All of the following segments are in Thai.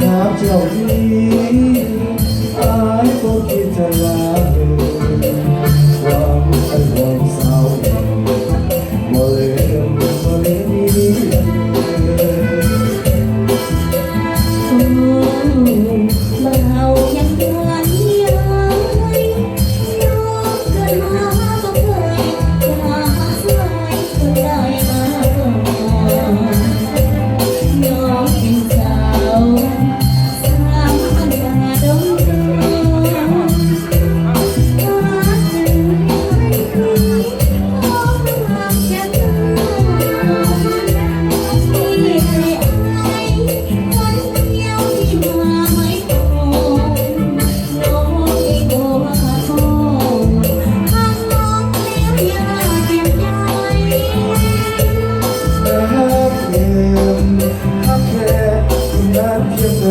น้ำเจ้าที่อายก็คิดจะลาหวังไอ้หวังสาวมาเล่นมาเล่นนี้เรายังเดือนย้ายน้องเกิดมาก็เคยมาสวยก็ได้มาก่อนน้องเป็นสาวสามอันดาดงดงรักจึงให้คุยขอรักแค่เธอที่ให้อายคนเดียวที่มาไม่พอน้องเองก็มาขอหากน้องแล้วอย่าเจ็บใจฮักเพียงฮักแค่นานเพียงใด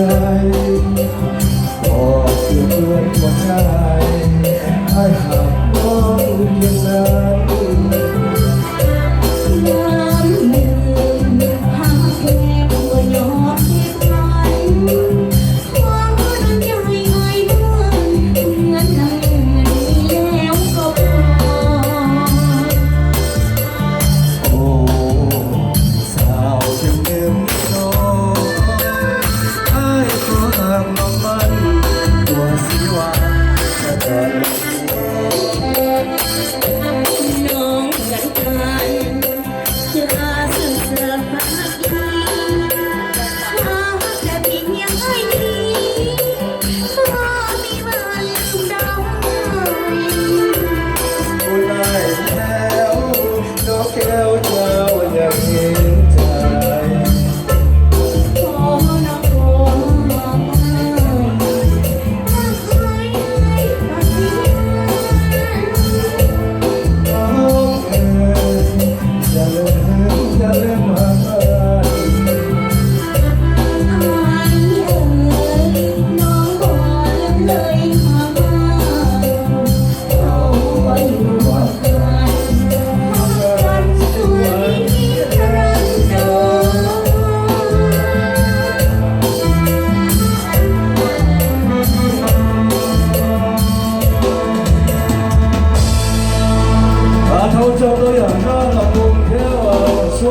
บอกเพื่อนว่าใช่ให้หักน้องเพียงนั้น น้ำหนึ่งหากแค่บัวยอมที่พันความรักใหญ่ไว้เมื่อเหมือนดังมีแล้วก็พอ โอ้สาวจึงเดิมน้องไอ้ขอห้ามน้องมันตัวสิว่าจะเดิน น้องกันกันจะสื่อสารพัดดีหากแต่เพียงยังไม่ดีก็มีวันเดากูได้แล้วนกแก้วเจ้ายังเห็นใจ ขอน้องขอมาถ้าใครให้ปฏิญาณ น้องเอ๋ยอย่าเล่นมาอายเอ๋ยน้องบ่ลืมเลยมาเอาไว้อยู่กันสวยนิรันด头找到养家老公天说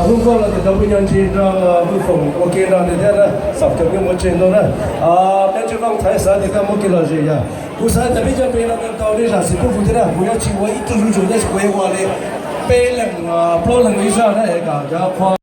不过了，这不年轻，这不疯，我给了那天呢，上头给我挣到了那就放台山，你看我给了谁呀？不是，那边这边那个道理上是不负责的，不要去我一直入住那是规划的，北人不能为啥那个叫夸。